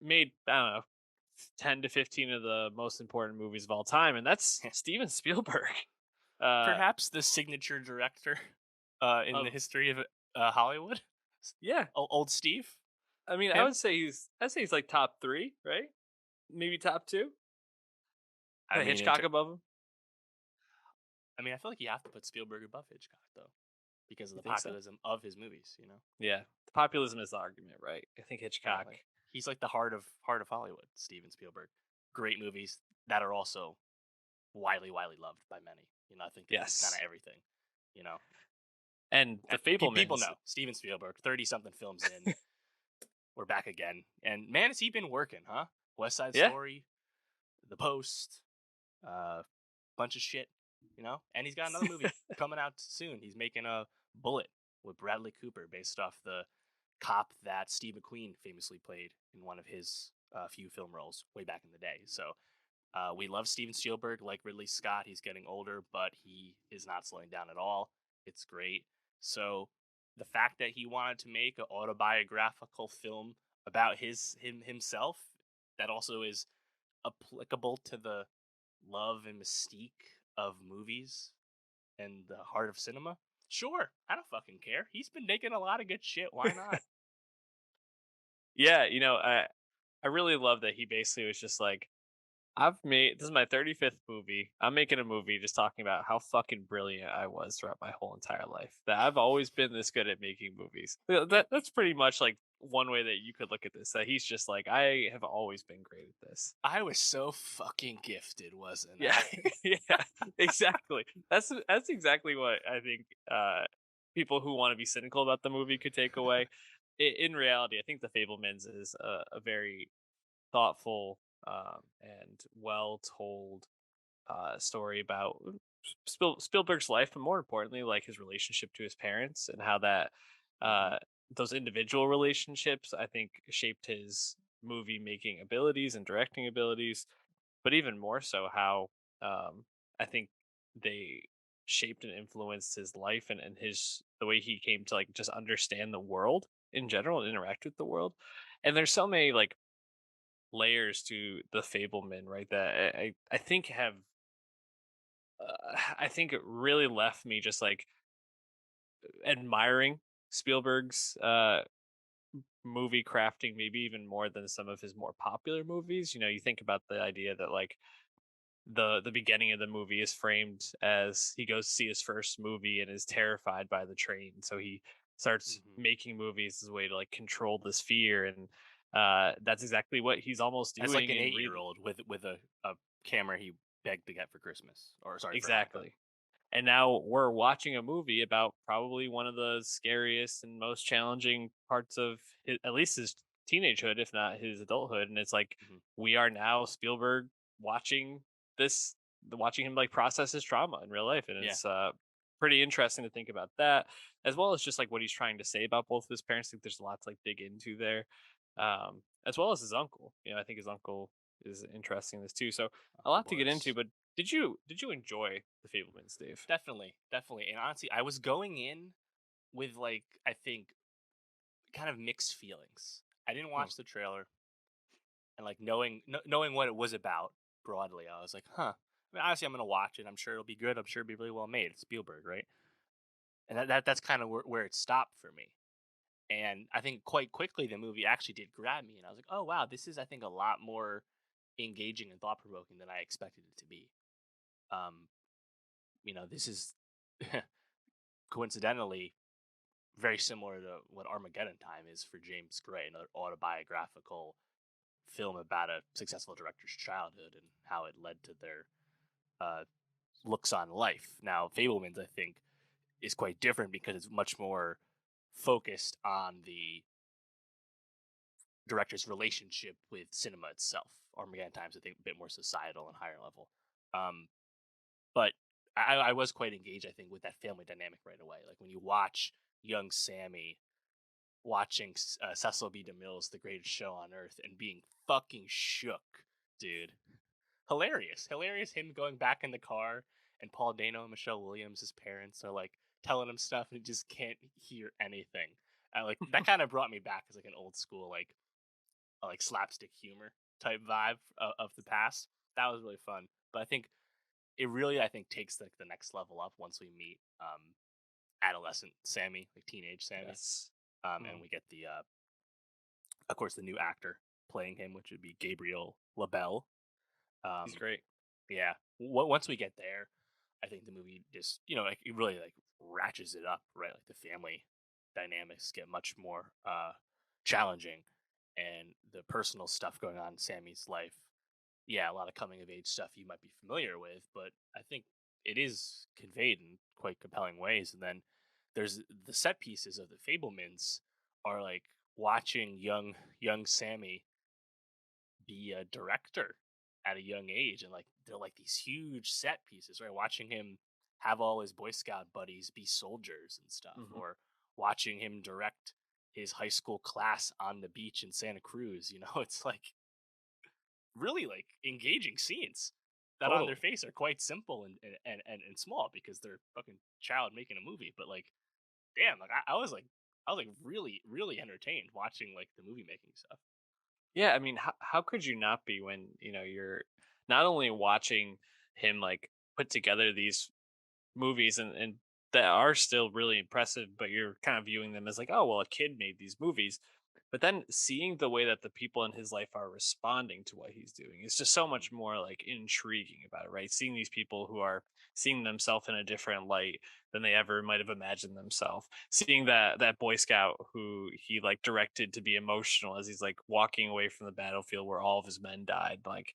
made, I don't know, 10 to 15 of the most important movies of all time, and that's Steven Spielberg. Uh, Perhaps the signature director in the of history of Hollywood. yeah, Old Steve, I mean, him. I'd say he's like top 3, right? Maybe top 2? I Put mean, Hitchcock above him? I mean, I feel like you have to put Spielberg above Hitchcock though, because of You the think so? populism of his movies. You know, Yeah. The populism is the argument, right? I think yeah, Hitchcock. like he's like the heart of Hollywood. Steven Spielberg, great movies that are also widely loved by many. You know, I think it's kind of Yes. everything. You know, And The people Fabelmans. know Steven Spielberg. 30 something films in, we're back again. And man, has he been working, huh? West Side Yeah. Story, The Post, uh, bunch of shit, you know. And he's got another movie coming out soon. He's making a Bullet with Bradley Cooper, based off the cop that Steve McQueen famously played in one of his few film roles way back in the day. So we love Steven Spielberg, like Ridley Scott. He's getting older, but he is not slowing down at all. It's great. So the fact that he wanted to make an autobiographical film about himself that also is applicable to the love and mystique of movies and the heart of cinema. Sure, I don't fucking care. He's been making a lot of good shit. Why not? Yeah, I really love that he basically was just like, this is my 35th movie. I'm making a movie just talking about how fucking brilliant I was throughout my whole entire life. That I've always been this good at making movies. That's pretty much like one way that you could look at this. That he's just like, I have always been great at this. I was so fucking gifted, wasn't Yeah, I? yeah, exactly. That's exactly what I think. People who want to be cynical about the movie could take away. In reality, I think The Fablemans is a very thoughtful and well told story about Spielberg's life, but more importantly, like his relationship to his parents and how that hmm uh, those individual relationships, I think, shaped his movie making abilities and directing abilities. But even more so, how I think they shaped and influenced his life and his the way he came to like just understand the world in general and interact with the world. And there's so many like layers to the Fableman, right? That I think have I think it really left me just like admiring Spielberg's movie crafting, maybe even more than some of his more popular movies. You know, you think about the idea that like the beginning of the movie is framed as he goes to see his first movie and is terrified by the train, so he starts hmm making movies as a way to like control this fear, and that's exactly what he's almost As like doing an in 8 year old with a camera he begged to get for Christmas, or sorry, for Hanukkah. exactly. And now we're watching a movie about probably one of the scariest and most challenging parts of at least his teenagehood, if not his adulthood. And it's like hmm we are now Spielberg watching this, watching him like process his trauma in real life, and Yeah. it's pretty interesting to think about that, as well as just like what he's trying to say about both of his parents. I think there's a lot to like dig into there, as well as his uncle. You know, I think his uncle is interesting in this too. So a Uncle lot to get into, Boris. but did you enjoy the Fablemans, Dave? Definitely, definitely. And honestly, I was going in with like I think kind of mixed feelings. I didn't Hmm. watch the trailer, and like knowing what it was about broadly, I was like, huh. I mean, honestly, I'm gonna watch it. I'm sure it'll be good. I'm sure it'll be really well made. It's Spielberg, right? And that's kind of where it stopped for me. And I think quite quickly the movie actually did grab me, and I was like, oh wow, this is I think a lot more engaging and thought provoking than I expected it to be. Um, this is coincidentally very similar to what Armageddon Time is for James Gray, another autobiographical film about a successful director's childhood and how it led to their uh, looks on life. Now, Fablemans, I think, is quite different because it's much more focused on the director's relationship with cinema itself. Armageddon Time's, I think, a bit more societal and higher level. Um, but I was quite engaged, I think, with that family dynamic right away. Like when you watch young Sammy watching Cecil B. DeMille's The Greatest Show on Earth and being fucking shook, dude. Hilarious, hilarious. Him going back in the car and Paul Dano and Michelle Williams, his parents, are like telling him stuff and he just can't hear anything. Like that kind of brought me back as like an old school like like slapstick humor type vibe of the past. That was really fun. But I think it really, I think, takes like the next level up once we meet adolescent Sammy, like teenage Sammy, Yes. and Mhm. we get the of course the new actor playing him, which would be Gabriel LaBelle. He's Um, great. yeah, once we get there, I think the movie just like it really like ratchets it up, right? Like the family dynamics get much more challenging, and the personal stuff going on in Sammy's life. Yeah, a lot of coming of age stuff you might be familiar with, but I think it is conveyed in quite compelling ways. And then there's the set pieces of the Fablemans are like watching young Sammy be a director at a young age, and like they're like these huge set pieces, right? Watching him have all his Boy Scout buddies be soldiers and stuff, Mhm. or watching him direct his high school class on the beach in Santa Cruz. It's like really like engaging scenes that on their Totally. face are quite simple and small because they're fucking child making a movie. But like, damn, like I was like really entertained watching like the movie making stuff. Yeah, I mean, how could you not be when, you're not only watching him, like, put together these movies and that are still really impressive, but you're kind of viewing them as like, oh well, a kid made these movies. But then seeing the way that the people in his life are responding to what he's doing is just so Mm. much more like intriguing about it, right? Seeing these people who are seeing themselves in a different light than they ever might have imagined themselves. Seeing that Boy Scout who he like directed to be emotional as he's like walking away from the battlefield where all of his men died, like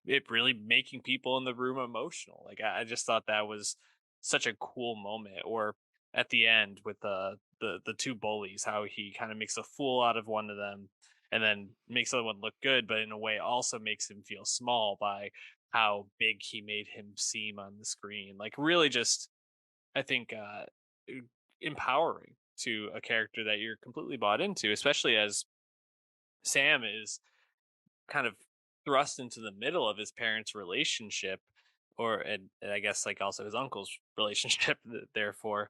it really making people in the room emotional. Like I just thought that was such a cool moment. Or at the end with the two bullies, how he kind of makes a fool out of one of them and then makes the other one look good, but in a way also makes him feel small by how big he made him seem on the screen. Like really just I think e- empowering to a character that you're completely bought into, especially as Sam is kind of thrust into the middle of his parents' relationship, or and I guess like also his uncle's relationship. Therefore,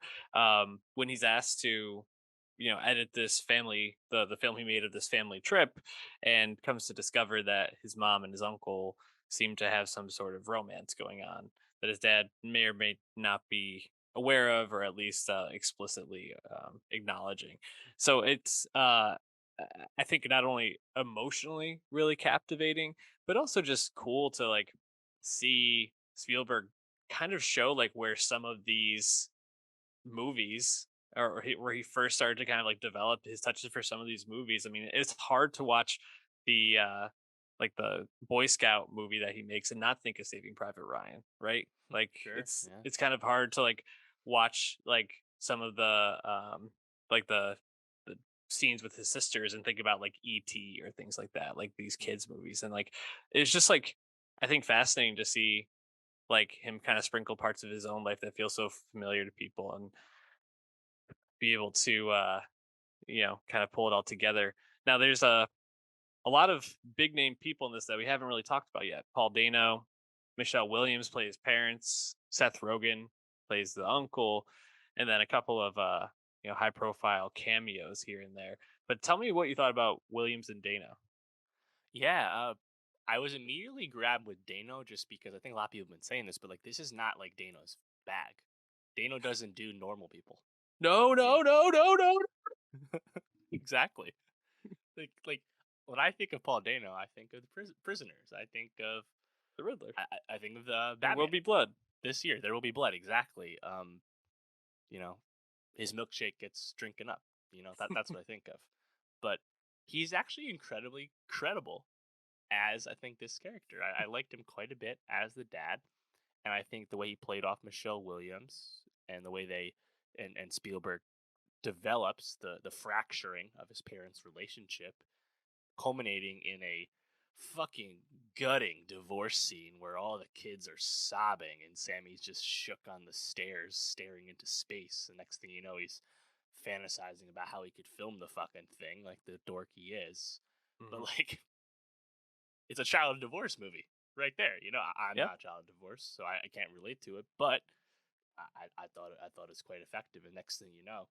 when he's asked to, edit this family, the film he made of this family trip, and comes to discover that his mom and his uncle seem to have some sort of romance going on that his dad may or may not be aware of, or at least explicitly acknowledging. So it's I think not only emotionally really captivating, but also just cool to like see Spielberg kind of show like where some of these movies where he first started to kind of like develop his touches for some of these movies. I mean, it's hard to watch the like the Boy Scout movie that he makes and not think of Saving Private Ryan, right? Like Sure. it's Yeah. it's kind of hard to like watch like some of like the scenes with his sisters and think about like ET or things like that, like these Mm. kids movies. And like it's just like I think fascinating to see like him kind of sprinkle parts of his own life that feel so familiar to people and be able to kind of pull it all together. Now there's a lot of big name people in this that we haven't really talked about yet. Paul Dano, Michelle Williams plays parents, Seth Rogen plays the uncle, and then a couple of high profile cameos here and there. But tell me what you thought about Williams and Dano. Yeah. I was immediately grabbed with Dano just because I think a lot of people have been saying this, but like this is not like Dano's bag. Dano doesn't do normal people. No, no, He no, no, no. exactly. Like when I think of Paul Dano, I think of the prisoners. I think of The Riddler. I think of the There will Batman be blood. this year. There will be blood. Exactly. You know, his milkshake gets drinking up. That's what I think of. But he's actually incredibly credible as I think this character. I liked him quite a bit as the dad, and I think the way he played off Michelle Williams and the way they and Spielberg develops the fracturing of his parents' relationship, culminating in a fucking gutting divorce scene where all the kids are sobbing and Sammy's just shook on the stairs staring into space. The next thing you know, he's fantasizing about how he could film the fucking thing like the dork he is. But Hmm. like it's a child divorce movie right there. I'm Yeah. not a child divorce, so I can't relate to it, but I thought it's quite effective. And next thing you know,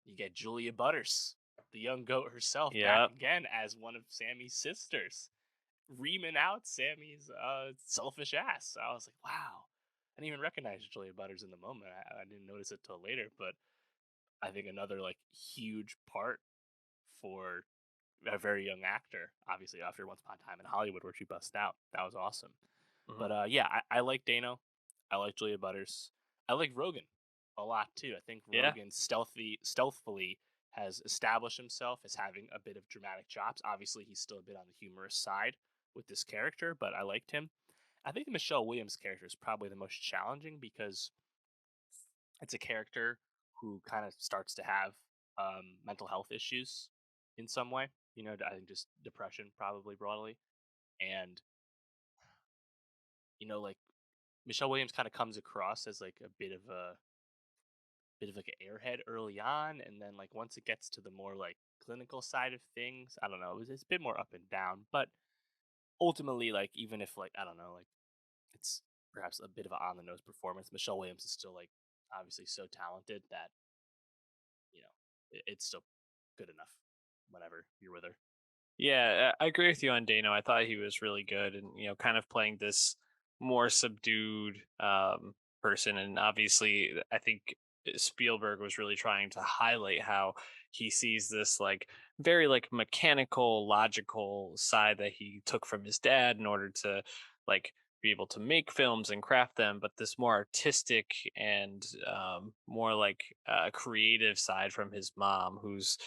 you get Julia Butters. the young goat herself, back Yep. again as one of Sammy's sisters, reaming out Sammy's selfish ass. So I was like, wow. I didn't even recognize Julia Butters in the moment. I didn't notice it till later, but I think another like huge part for a very young actor, obviously after Once Upon a Time in Hollywood, where she bust out. That was awesome. But Mhm. yeah, I like Dano. I like Julia Butters. I like Rogan a lot too. I think Yeah. Rogan stealthily has established himself as having a bit of dramatic chops. Obviously, he's still a bit on the humorous side with this character, but I liked him. I think the Michelle Williams character is probably the most challenging because it's a character who kind of starts to have mental health issues in some way. You know, I think just depression probably broadly, and like Michelle Williams kind of comes across as like a bit of like an airhead early on, and then like once it gets to the more like clinical side of things, I don't know, it's a bit more up and down. But ultimately, like even if like I don't know, like it's perhaps a bit of an on the nose performance, Michelle Williams is still like obviously so talented that it's still good enough whenever you're with her. Yeah, I agree with you on Dano. I thought he was really good, and kind of playing this more subdued person. And obviously, I think Spielberg was really trying to highlight how he sees this like very like mechanical, logical side that he took from his dad in order to like be able to make films and craft them, but this more artistic and more like creative side from his mom, who's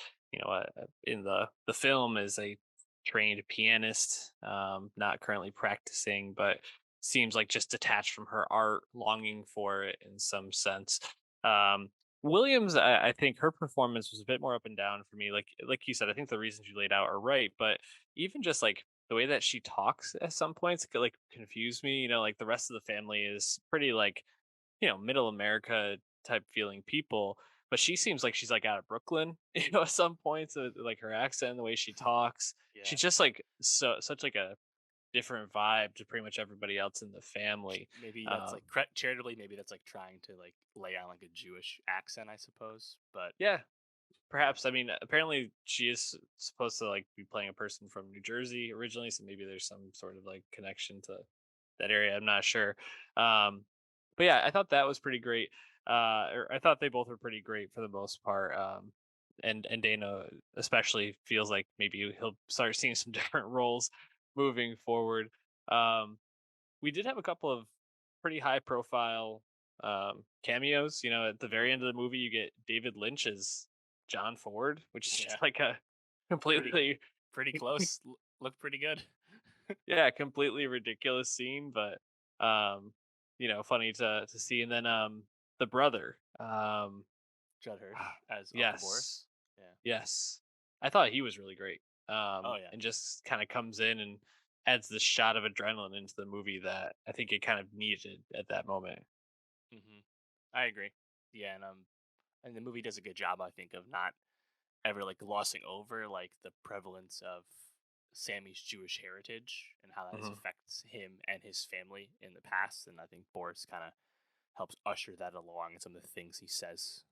in the film is a trained pianist, not currently practicing, but seems like just detached from her art, longing for it in some sense. Um, Williams, I think her performance was a bit more up and down for me. Like you said, I think the reasons you laid out are right, but even just like the way that she talks at some points could like confuse me. Like the rest of the family is pretty like middle America type feeling people. But she seems like she's like out of Brooklyn, at some points, like her accent, the way she talks. Yeah, She's just like such like a different vibe to pretty much everybody else in the family. maybe that's Um, like charitably, maybe that's like trying to like lay on like a Jewish accent, I suppose. But yeah, yeah, perhaps. I mean, apparently she is supposed to like be playing a person from New Jersey originally, so maybe there's some sort of like connection to that area. I'm not sure. Um, but yeah, I thought that was pretty great. Or I thought they both were pretty great for the most part. And Dana especially feels like maybe he'll start seeing some different roles moving forward. Um, we did have a couple of pretty high profile cameos. At the very end of the movie, you get David Lynch's John Ford, which is yeah, just like a pretty completely pretty close. Looked pretty good. yeah, completely ridiculous scene, but funny to see. And then the brother, Judd Hirsch as Uncle yes, Boris. Yeah. yes, I thought he was really great. Oh yeah. And just kind of comes in and adds this shot of adrenaline into the movie that I think it kind of needed at that moment. I agree. Yeah, and the movie does a good job, I think, of not ever like glossing over like the prevalence of Sammy's Jewish heritage and how that has Hmm. affects him and his family in the past. And I think Boris kind of helps usher that along in some of the things he says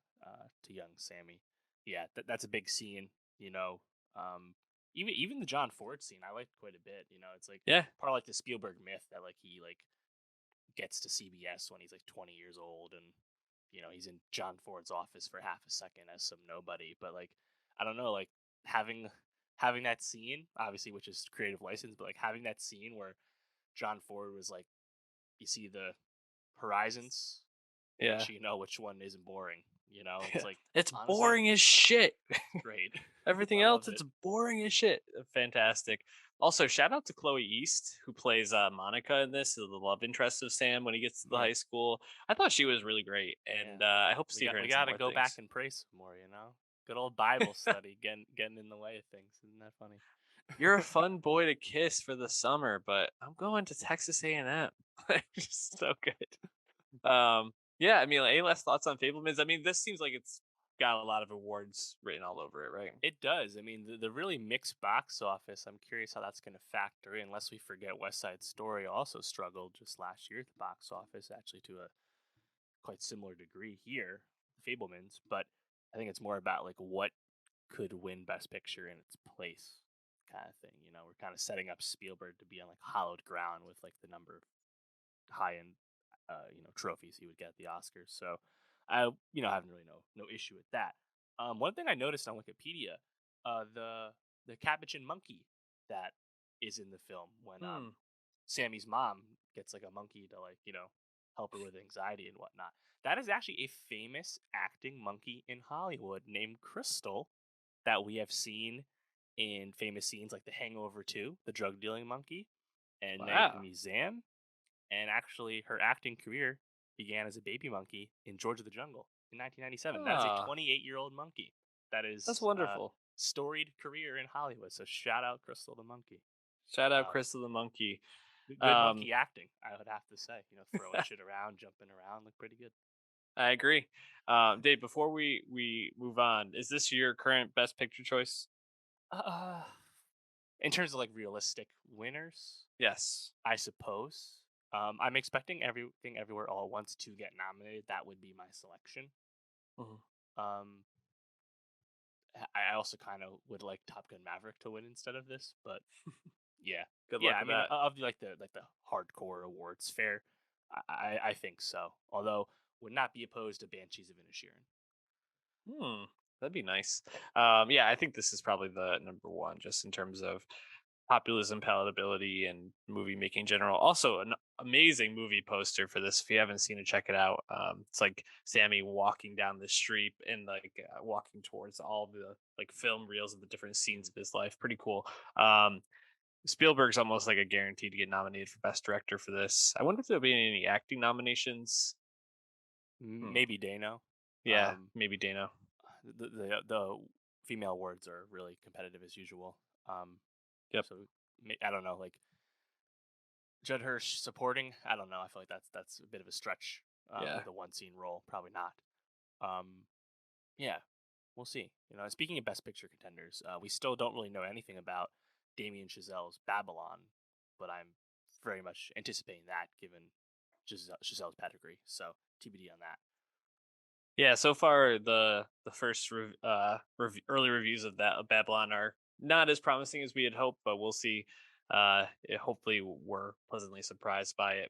to young Sammy. Yeah, that's a big scene. You know, um, even the John Ford scene I liked quite a bit. It's like Yeah, part of like the Spielberg myth that like he like gets to CBS when he's like 20 years old and he's in John Ford's office for half a second as some nobody. But like I don't know, like having having that scene, obviously, which is creative license, but like having that scene where John Ford was like, you see the horizons, yeah. which which one isn't boring. It's like It's honestly, boring as shit. it's great. Everything I else, love it. it's boring as shit. Fantastic. Also, shout out to Chloe East, who plays Monica in this, the love interest of Sam when he gets to the Hmm. high school. I thought she was really great, Yeah, and I hope to we see got her we in some got to more go back things. and pray some more. Good old Bible study getting in the way of things. Isn't that funny? You're a fun boy to kiss for the summer, but I'm going to Texas A&M. Just so good. Yeah, I mean, like, any last thoughts on Fablemans? I mean, this seems like it's got a lot of awards written all over it, right? It does. I mean, the really mixed box office. I'm curious how that's going to factor in. Lest we forget, West Side Story also struggled just last year at the box office, actually to a quite similar degree here, Fablemans. But I think it's more about like what could win Best Picture in its place, kind of thing. You know, we're kind of setting up Spielberg to be on like hallowed ground with like the number of high end, trophies he would get at the Oscars. So I, have really no issue with that. One thing I noticed on Wikipedia, the capuchin monkey that is in the film when Hmm. Sammy's mom gets like a monkey to like help her with anxiety and whatnot. That is actually a famous acting monkey in Hollywood named Crystal that we have seen in famous scenes like The Hangover 2, the drug dealing monkey, and Night at the Wow. Museum. And actually, her acting career began as a baby monkey in George of the Jungle in 1997. That is a Ah, 28-year-old monkey. That that's is a wonderful. storied career in Hollywood. So shout out Crystal the monkey. Shout out Um, Chris the monkey. good Um, monkey acting, I would have to say. Throwing shit around, jumping around, look pretty good. I agree. Dave, before we move on, is this your current best picture choice? Uh, in terms of like realistic winners, Yes. I suppose. I'm expecting Everything Everywhere All at Once to get nominated. That would be my selection. Mhm. Um, I also kind of would like Top Gun Maverick to win instead of this, but yeah, Good yeah. luck I with mean, that. of the like the hardcore awards, fair. I think so. Although would not be opposed to Banshees of Inisherin. Hmm. That'd be nice. Yeah, I think this is probably the number one, just in terms of populism, palatability, and movie making in general. Also, an amazing movie poster for this. If you haven't seen it, check it out. It's like Sammy walking down the street and like walking towards all the like film reels of the different scenes of his life. Pretty cool. Um, Spielberg's almost like a guarantee to get nominated for best director for this. I wonder if there'll be any acting nominations. Hmm. Maybe Dano. Yeah, Um, maybe Dano. the female awards are really competitive as usual. Um, Yep. so I don't know, like Judd Hirsch supporting. I don't know. I feel like that's a bit of a stretch Yeah. with a one scene role. Probably not. Um, yeah, we'll see. Speaking of Best Picture contenders, we still don't really know anything about Damien Chazelle's Babylon, but I'm very much anticipating that given Chazelle's pedigree. So TBD on that. Yeah, so far the first early reviews of that of Babylon are not as promising as we had hoped, but we'll see. Hopefully, we're pleasantly surprised by it.